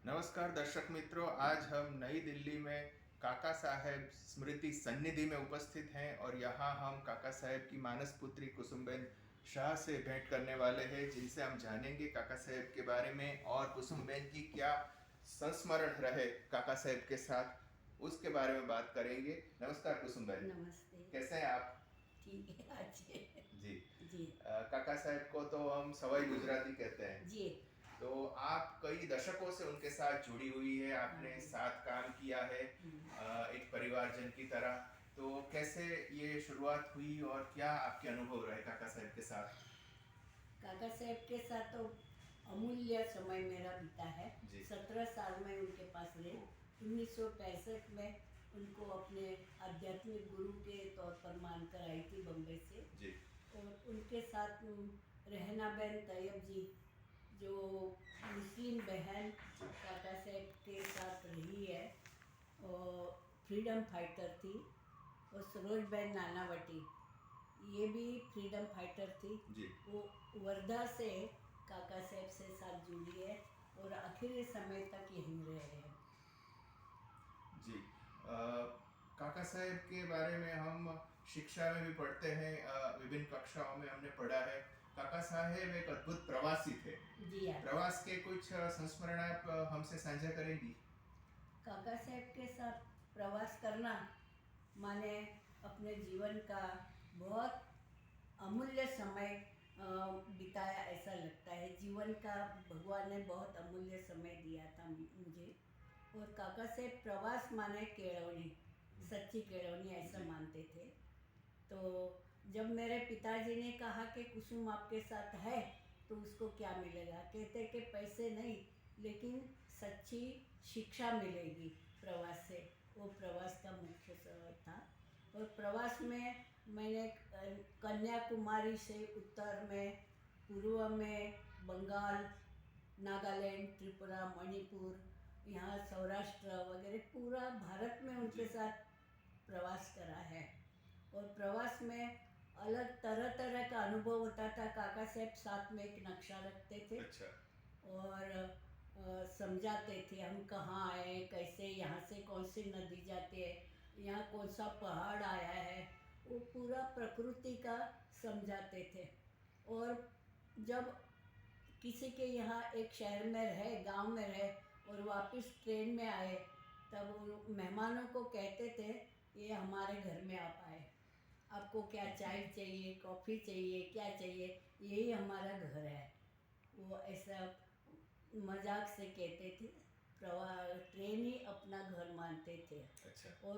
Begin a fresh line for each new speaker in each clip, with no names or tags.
नमस्कार दर्शक मित्रों, आज हम नई दिल्ली में काका साहेब स्मृति सन्निधि में उपस्थित हैं और यहाँ हम काका साहेब की मानस पुत्री कुसुमबेन शाह से भेंट करने वाले हैं, जिनसे हम जानेंगे काका साहेब के बारे में और कुसुमबेन की क्या संस्मरण रहे काका साहेब के साथ, उसके बारे में बात करेंगे। नमस्कार कुसुमबेन,
नमस्ते।
कैसे हैं आप?
ठीक है, अच्छे।
जी।
जी।
काका साहेब को तो हम सवाई गुजराती कहते हैं।
जी।
तो आप कई दशकों से उनके साथ जुड़ी हुई है, आपने साथ काम किया है एक परिवारजन की तरह। तो कैसे ये शुरुआत हुई और क्या आपके अनुभव रहे काका साहब के साथ?
काका साहब के साथ तो अमूल्य समय मेरा बीता है।
जी।
17 साल में उनके पास रहे। 1965 में उनको अपने आध्यात्मिक गुरु के तौर पर मानकर आई थी बम्बई से।
जी।
और उनके साथ रहना बेन तैयब जी, जो मुस्लिम बहन काका साहब के साथ रही है और फ्रीडम फाइटर थी। और सरोजबेन नानावटी, ये भी फ्रीडम फाइटर थी।
जी।
वो वर्धा से काका साहब से साथ जुड़ी है और आखिरी समय तक यहीं रहे हैं।
जी। काका साहब के बारे में हम शिक्षा में भी पढ़ते हैं, विभिन्न कक्षाओं में हमने पढ़ा है। काका साहब एक अद्भुत प्रवासी थे।
जी हाँ।
प्रवास के कुछ संस्मरण आप हमसे साझा करेंगी?
काका साहब के साथ प्रवास करना माने अपने जीवन का बहुत अमूल्य समय बिताया ऐसा लगता है। जीवन का भगवान ने बहुत अमूल्य समय दिया था मुझे। और काका से प्रवास माने केळवणी, सच्ची केळवणी ऐसा मानते थे। तो जब मेरे पिताजी ने कहा कि कुसुम आपके साथ है तो उसको क्या मिलेगा, कहते कि पैसे नहीं लेकिन सच्ची शिक्षा मिलेगी प्रवास से। वो प्रवास का मुख्य समय था। और प्रवास में मैंने कन्याकुमारी से उत्तर में, पूर्व में बंगाल, नागालैंड, त्रिपुरा, मणिपुर, यहाँ सौराष्ट्र वगैरह पूरा भारत में उनके साथ प्रवास करा है। और प्रवास में अलग तरह तरह का अनुभव होता था। काका साहब साथ में एक नक्शा रखते थे।
अच्छा।
और समझाते थे हम कहाँ आए, कैसे, यहाँ से कौन सी नदी जाती है, यहाँ कौन सा पहाड़ आया है, वो पूरा प्रकृति का समझाते थे। और जब किसी के यहाँ एक शहर में रहे, गांव में रहे और वापस ट्रेन में आए, तब वो मेहमानों को कहते थे ये हमारे घर में आप आए, आपको क्या चाय चाहिए, कॉफ़ी चाहिए, क्या चाहिए, यही हमारा घर है। वो ऐसा मजाक से कहते थे। ट्रेन ही अपना घर मानते थे।
अच्छा।
और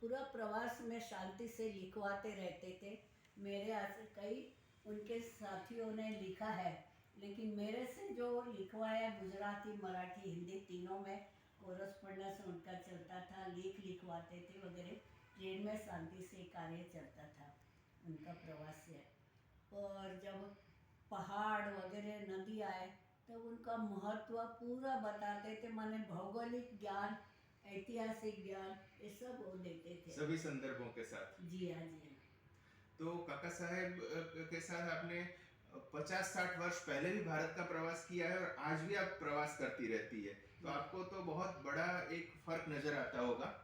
पूरा प्रवास में शांति से लिखवाते रहते थे। मेरे यहाँ से कई उनके साथियों ने लिखा है, लेकिन मेरे से जो लिखवाया गुजराती, मराठी, हिंदी तीनों में कोरस्पोंडेंस उनका चलता था, लेख लिखवाते थे वगैरह। ट्रेन में शांति से कार्य चलता था उनका प्रवास से। और जब पहाड़ वगैरह नदी आए तब उनका महत्व पूरा बताते थे, माने भौगोलिक ज्ञान, ऐतिहासिक ज्ञान, ये सब वो देते थे
सभी संदर्भों के साथ।
जी हाँ, जी हाँ।
तो काका साहेब के साथ आपने 50-60 वर्ष पहले भी भारत का प्रवास किया है और आज भी आप प्रवास करती रहती है, तो आपको तो बहुत बड़ा एक फर्क नजर आता होगा।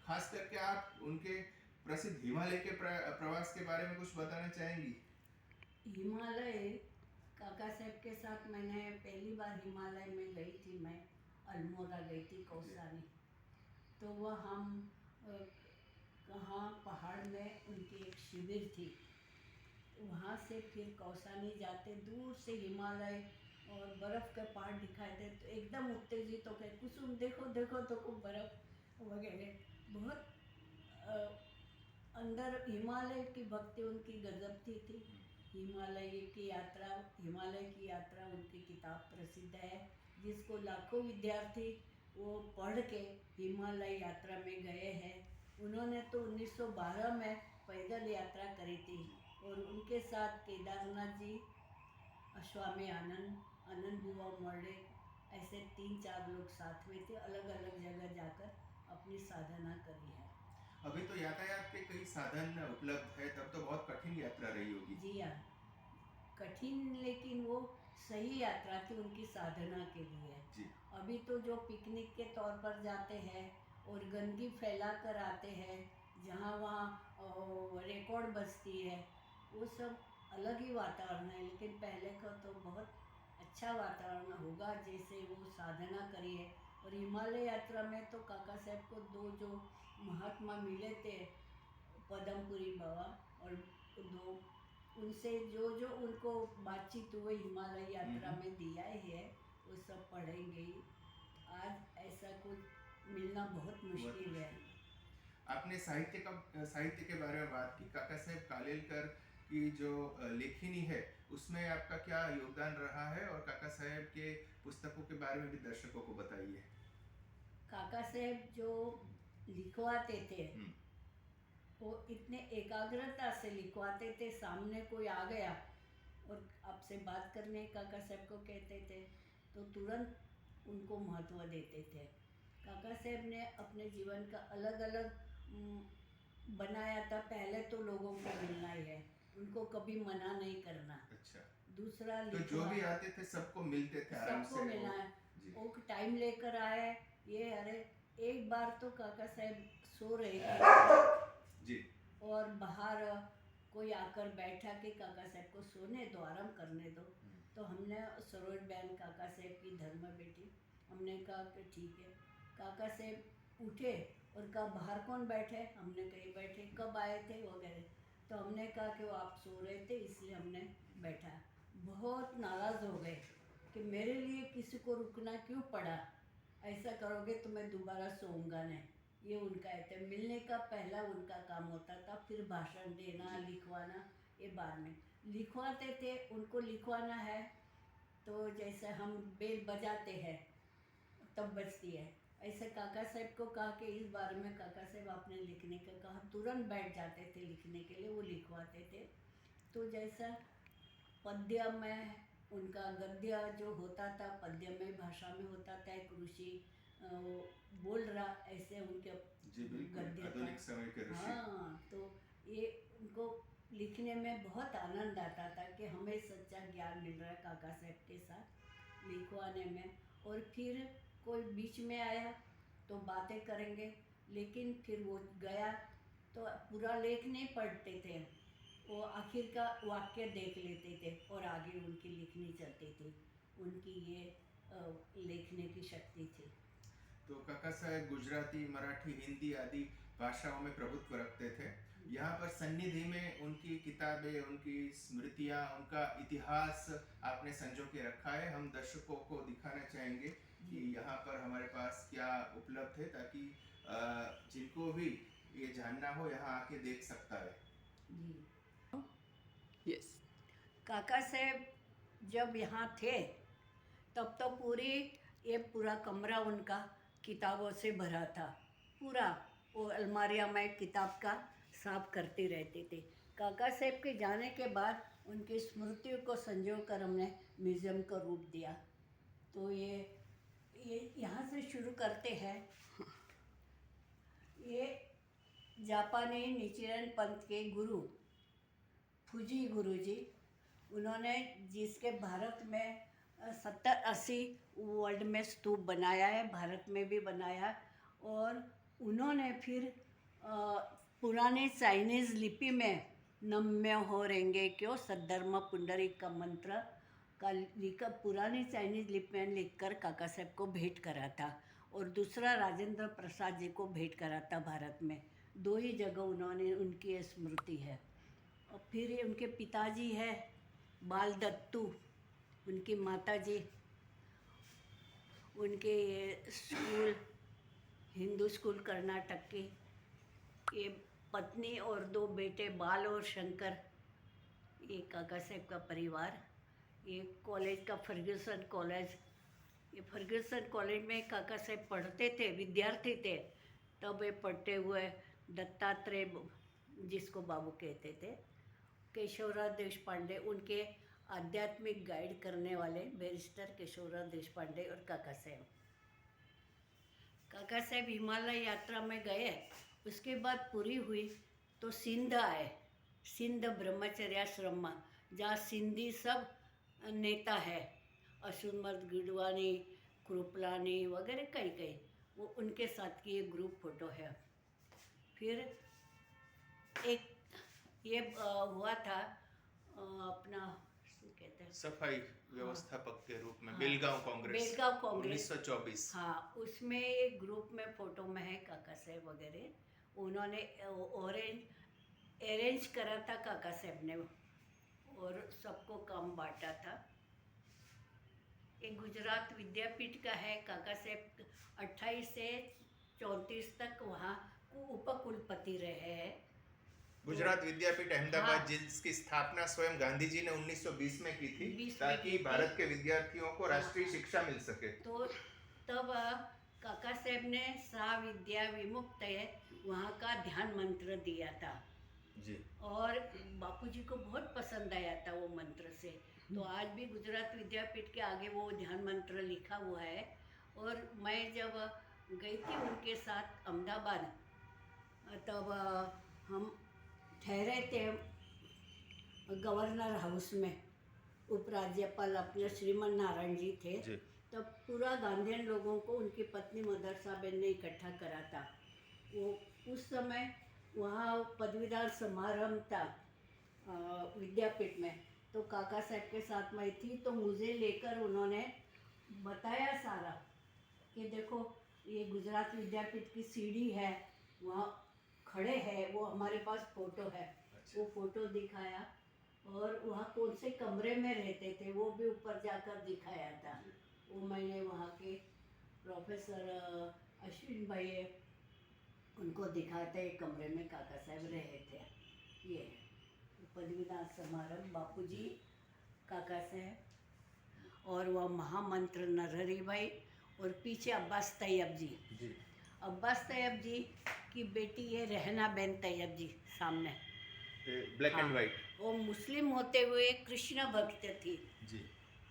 खास करके आप उनके प्रसिद्ध हिमालय के प्रवास के बारे में कुछ बताना चाहेंगी?
हिमालय, काका साहब के साथ मैंने पहली बार हिमालय में गई थी। मैं अल्मोड़ा गई थी, कौसानी। तो वह हम कहाँ पहाड़ में उनकी एक शिविर थी, वहाँ से फिर कौसानी जाते दूर से हिमालय और बर्फ़ के पहाड़ दिखाई दे तो एकदम उत्तेजित हो गए, कुसुम देखो देखो तो खूब बर्फ़ वगैरह। बहुत अंदर हिमालय की भक्ति उनकी गजब थी। हिमालय की यात्रा उनकी किताब प्रसिद्ध है, जिसको लाखों विद्यार्थी वो पढ़ के हिमालय यात्रा में गए हैं। उन्होंने तो 1912 में पैदल यात्रा करी थी। और उनके साथ केदारनाथ जी, स्वामी आनंद, आनंद बुआ मोर्डे, ऐसे 3-4 लोग साथ में थे। अलग अलग जगह जाकर अपनी साधना करी है।
अभी तो यातायात के कई साधन उपलब्ध है, तब तो बहुत कठिन यात्रा रही होगी।
जी हाँ, कठिन, लेकिन वो सही यात्रा थी उनकी साधना के लिए।
जी।
और अभी तो जो पिकनिक के तौर पर जाते हैं और गंदगी फैला कर आते हैं, जहाँ वहाँ रिकॉर्ड बजती है, वो सब अलग ही वातावरण है। लेकिन पहले का तो बहुत अच्छा वातावरण होगा, जैसे वो साधना करी है। और हिमालय यात्रा में तो काका साहब को दो जो महात्मा मिले थे, पदमपुरी बाबा और दो, उनसे जो जो उनको बातचीत हुई हिमालय यात्रा में दिया है, वो सब पढ़ेंगे ही। आज ऐसा कुछ मिलना बहुत मुश्किल है।
आपने साहित्य के बारे में बात की। काका साहेब कालेलकर की जो लेखनी है उसमें आपका क्या योगदान रहा है, और काका साहेब के पुस्तकों के बारे में भी दर्शकों को बताइए।
काका साहब जो लिखवाते थे वो इतने एकाग्रता से लिखवाते थे, सामने कोई आ गया और आपसे बात करने काका साहब को कहते थे तो तुरंत उनको महत्व देते थे। काका साहब ने अपने जीवन का अलग अलग बनाया था। पहले तो लोगों को मिलना ही है, उनको कभी मना नहीं करना।
अच्छा।
दूसरा
तो जो भी आते थे सबको मिलते थे आराम से,
सबको मिलना है, वो टाइम लेकर आए। ये अरे एक बार तो काका साहब सो रहे थे
जी,
और बाहर कोई आकर बैठा कि काका साहब को सोने दो, आराम करने दो। तो हमने सरोज बहन काका साहब की धर्म बेटी, हमने कहा कि ठीक है। काका साहब उठे और कहा बाहर कौन बैठे, हमने कहीं बैठे, कब आए थे वगैरह। तो हमने कहा कि वो आप सो रहे थे इसलिए हमने बैठा। बहुत नाराज़ हो गए कि मेरे लिए किसी को रुकना क्यों पड़ा, ऐसा करोगे तो मैं दोबारा सोऊंगा नहीं। ये उनका है, मिलने का पहला उनका काम होता था, फिर भाषण देना, लिखवाना ये बाद में। लिखवाते थे, उनको लिखवाना है तो जैसे हम बेल बजाते हैं तब बजती है, ऐसे काका साहब को कहा कि इस बारे में काका साहब आपने लिखने का कहा, तुरंत बैठ जाते थे लिखने के लिए, वो लिखवाते थे। तो जैसा पद्य में उनका गद्य जो होता था, पद्य में भाषा में होता था, एक ऋषि बोल रहा, ऐसे उनके गद्य
आधुनिक समय के ऋषि।
हाँ, तो ये उनको लिखने में बहुत आनंद आता था कि हमें सच्चा ज्ञान मिल रहा है काका साहब के साथ लिखवाने में। और फिर कोई बीच में आया तो बातें करेंगे, लेकिन फिर वो गया तो पूरा लेख नहीं पढ़ते थे, वो आखिर का वाक्य देख लेते थे और आगे उनकी लिखनी चलती थी। उनकी ये लिखने की शक्ति थी।
तो काका साहब गुजराती, मराठी, हिंदी आदि भाषाओं में प्रभुत्व रखते थे। यहाँ पर सन्निधि में उनकी किताबें, उनकी स्मृतियाँ, उनका इतिहास आपने संजो के रखा है। हम दर्शकों को दिखाना चाहेंगे कि यहाँ पर हमारे पास क्या उपलब्ध है, ताकि जिनको भी ये जानना हो यहाँ आके देख सकता है।
जी यस। काका साहब जब यहाँ थे तब तो पूरा कमरा उनका किताबों से भरा था। पूरा वो अलमारियाँ में किताब का साफ करते रहते थे। काका साहब के जाने के बाद उनकी स्मृतियों को संजो कर हमने म्यूज़ियम का रूप दिया। तो ये यहाँ से शुरू करते हैं। ये जापानी निचिरेन पंथ के गुरु फूजी गुरुजी, उन्होंने जिसके भारत में 70-80 वर्ल्ड में स्तूप बनाया है, भारत में भी बनाया। और उन्होंने फिर पुरानी चाइनीज़ लिपि में नम्य हो रेंगे क्यों सद्धर्म पुंडरीक का मंत्र का लिखा पुरानी चाइनीज़ लिपि में लिखकर काका साहब को भेंट करा था, और दूसरा राजेंद्र प्रसाद जी को भेंट करा था भारत में। 2 ही जगह उन्होंने उनकी स्मृति है। और फिर उनके पिताजी है बाल दत्तू, उनकी माताजी, उनके स्कूल हिंदू स्कूल कर्नाटक की, ये पत्नी और 2 बेटे बाल और शंकर, ये काका साहब का परिवार। ये कॉलेज का फर्ग्यूसन कॉलेज, ये फर्ग्यूसन कॉलेज में काका साहब पढ़ते थे, विद्यार्थी थे तब ये पढ़ते हुए दत्तात्रेय जिसको बाबू कहते थे, केशवराव देशपांडे, उनके आध्यात्मिक गाइड करने वाले बैरिस्टर केशवराव देशपांडे और काका साहब। काका साहब हिमालय यात्रा में गए, उसके बाद पूरी हुई तो सिंध आए, सिंध ब्रह्मचर्याश्रम जहाँ सिंधी सब नेता है, अशुमत गिडवानी, कृपलानी वगैरह कई कई, वो उनके साथ की एक ग्रुप फोटो है। फिर एक ये हुआ था अपना શું कहते हैं,
सफाई व्यवस्थापक के रूप में
हाँ,
बेलगांव कांग्रेस
बेलगांव कांग्रेस
1924।
हाँ, उसमें एक ग्रुप में फोटो में है काका साहब वगैरह। उन्होंने अरेंज करा था काका साहब ने, और सबको काम बांटा था। एक गुजरात विद्यापीठ का है, काका साहब 28 से 34 तक वहाँ उपकुलपति रहे हैं।
गुजरात विद्यापीठ अहमदाबाद,
हाँ।
जिसकी स्थापना स्वयं गांधी जी ने 1920 में की थी
20 में
ताकि
की थी।
भारत के विद्यार्थियों को
हाँ,
राष्ट्रीय
हाँ।
शिक्षा मिल सके।
तो तब काका साहब ने सा विद्या विमुक्त वहाँ का ध्यान मंत्र दिया था,
जी।
और बापूजी को बहुत पसंद आया था वो मंत्र से। तो आज भी गुजरात विद्यापीठ के आगे वो ध्यान मंत्र लिखा हुआ है। और मैं जब गई थी उनके साथ अहमदाबाद, तब हम ठहरे थे गवर्नर हाउस में, उपराज्यपाल अपने श्रीमन नारायण जी थे।
जी।
तब पूरा गांधीयन लोगों को उनकी पत्नी मदरसाबेन ने इकट्ठा करा था। वो उस समय वहाँ पदवीदान समारंभ था विद्यापीठ में, तो काका साहब के साथ मैं थी, तो मुझे लेकर उन्होंने बताया सारा कि देखो ये गुजरात विद्यापीठ की सीढ़ी है, वहाँ खड़े हैं, वो हमारे पास फोटो है। वो फोटो दिखाया, और वहाँ कौन से कमरे में रहते थे वो भी ऊपर जाकर दिखाया था। वो मैंने वहाँ के प्रोफेसर अश्विन भाई उनको दिखाते एक कमरे में काका साहब रहे थे। ये पदवीदान समारंभ बापूजी, काका साहब, और वह महामंत्र नरहरी भाई, और पीछे अब्बास तैयब जी। अब्बास तैयब जी की बेटी है रहना बेन तैयब जी सामने,
ब्लैक एंड
हाँ,
व्हाइट।
वो मुस्लिम होते हुए कृष्ण भक्त थी।
जी।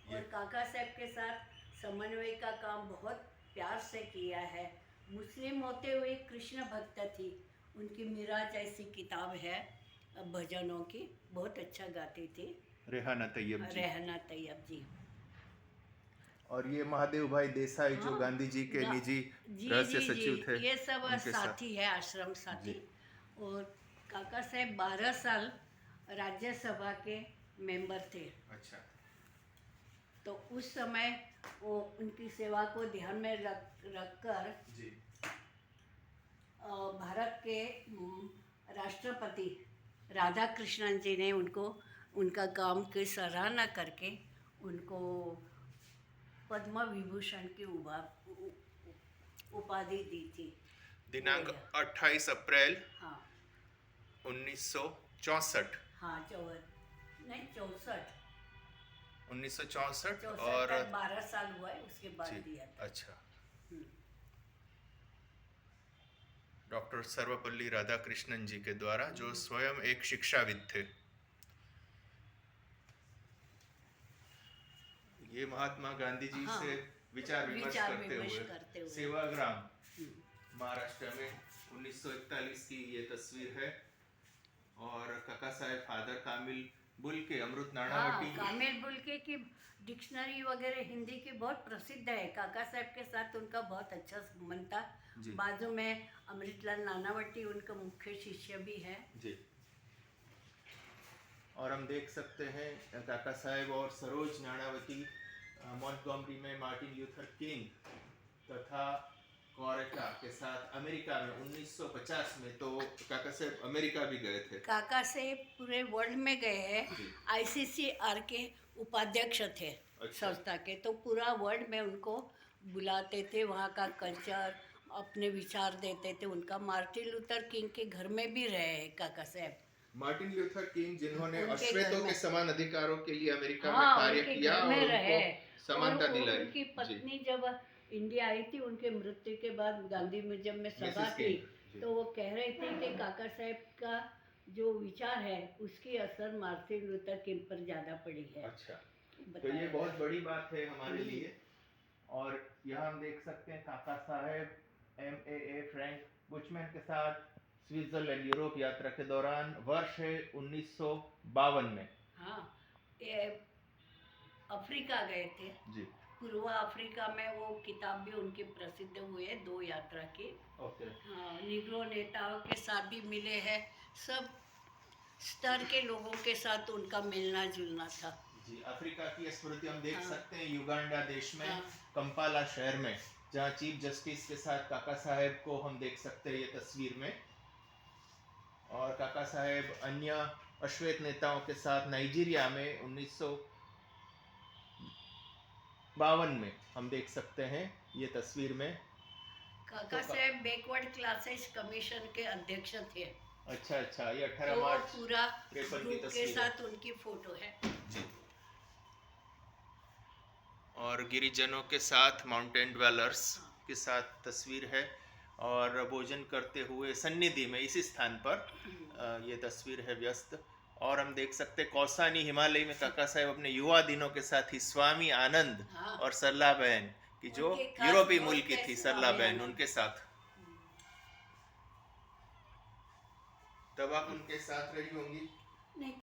और काका साहब के साथ समन्वय का काम बहुत प्यार से किया है। मुस्लिम होते हुए कृष्ण भक्त थी। उनकी मीरा जैसी किताब है भजनों की, बहुत अच्छा गाती थी
रेहाना तैयब जी।
रहना तैयब जी।
और ये महादेव भाई देसाई जो
हाँ,
गांधी जी के निजी
जी
रहस्य
जी
सचिव थे,
ये सब
उनके साथ।
साथी है, आश्रम साथी।
जी।
और काका साहब 12 साल राज्यसभा के मेंबर थे।
अच्छा।
तो उस समय वो उनकी सेवा को ध्यान में रखकर
जी।
भारत के राष्ट्रपति राधा कृष्णन जी ने उनको उनका काम की सराहना करके उनको पद्म विभूषण की उपाधि दी थी।
दिनांक 28 अप्रैल
हाँ
1964।
हाँ 64
1964
और
और
12 साल हुआ है, उसके बाद
जी,
दिया था।
अच्छा। डॉक्टर सर्वपल्ली राधाकृष्णन जी के द्वारा, जो स्वयं एक शिक्षाविद थे। ये महात्मा गांधी जी
हाँ,
से विचार विमर्श करते हुए सेवाग्राम महाराष्ट्र में 1941 की ये तस्वीर है। और काका साहेब फादर कामिल बुल्के, अमृत नाणावटी।
हाँ, कामिल बुल्के की डिक्शनरी वगैरह हिंदी की बहुत प्रसिद्ध है। काका साहब के साथ उनका बहुत अच्छा संबंध था। बाजू में अमृतलाल नानावटी उनका मुख्य शिष्य भी है। जी।
और हम देख सकते हैं काका साहेब और सरोज नानावती मॉन्टगोमरी में मार्टिन ल्यूथर किंग तथा कोरेटा के साथ अमेरिका में 1950 में, तो काका साहेब अमेरिका भी गए थे।
काका साहेब पूरे वर्ल्ड में गए हैं। ICCR के उपाध्यक्ष थे। अच्छा। संस्था के, तो पूरा वर्ल्ड में उनको बुलाते थे, वहाँ का कल्चर अपने विचार देते थे। उनका मार्टिन लूथर किंग के घर में भी रहे हैं काका साहब।
मार्टिन लूथर किंग जिन्होंने अश्वेतों के समान अधिकारों के लिए अमेरिका में
हाँ,
कार्य
उनके
किया
घर में
और
रहे।
उनको समानता दिलाई।
उनकी पत्नी जब इंडिया आई थी, उनके मृत्यु के बाद गांधी म्यूजियम में सभा थी, तो वो कह रहे थे कि काका साहब का जो विचार है उसकी असर मार्टिन लूथर किंग पर ज़्यादा पड़ी है।
अच्छा, तो ये बहुत बड़ी बात है हमारे लिए। और यहाँ हम देख सकते हैं काका साहब MAA फ्रैंक बुचमैन के साथ स्विट्जरलैंड यूरोप यात्रा के दौरान, वर्ष है 1952 में।
हाँ, ये अफ्रीका गए थे।
जी।
पूर्व अफ्रीका में वो किताब भी उनकी प्रसिद्ध हुई है, 2 यात्रा की।
ओके।
हाँ, निग्रो नेताओं के साथ भी मिले हैं, सब स्तर के लोगों के साथ उनका मिलना जुलना था।
जी, अफ्रीका की स्मृति हम देख
हाँ।
सकते हैं युगांडा देश में,
हाँ।
कंपाला शहर में, जहाँ चीफ जस्टिस के साथ काका साहेब को हम देख सकते हैं ये तस्वीर में। और काका साहेब अन्य अश्वेत नेताओं के साथ नाइजीरिया में 1952 में हम देख सकते हैं ये तस्वीर में।
काका साहेब बैकवर्ड क्लासेस कमीशन के अध्यक्ष थे।
अच्छा अच्छा, ये 18
तो
मार्च
पूरा
53 की
ग्रुप के
तस्वीर है।
साथ उनकी फोटो है।
जी। और गिरिजनों के साथ, माउंटेन ड्वेलर्स के साथ तस्वीर है। और भोजन करते हुए सन्निधि में इसी स्थान पर ये तस्वीर है व्यस्त। और हम देख सकते हैं कौसानी हिमालय में काका साहेब अपने युवा दिनों के साथ ही स्वामी आनंद
हाँ।
और सरला बहन की जो
उनके खास
यूरोपीय
दोस्त
मूल की
है
थी,
स्वामी
सरला बहन,
आनंद।
उनके साथ। तब आप उनके साथ रही होंगी?
नहीं।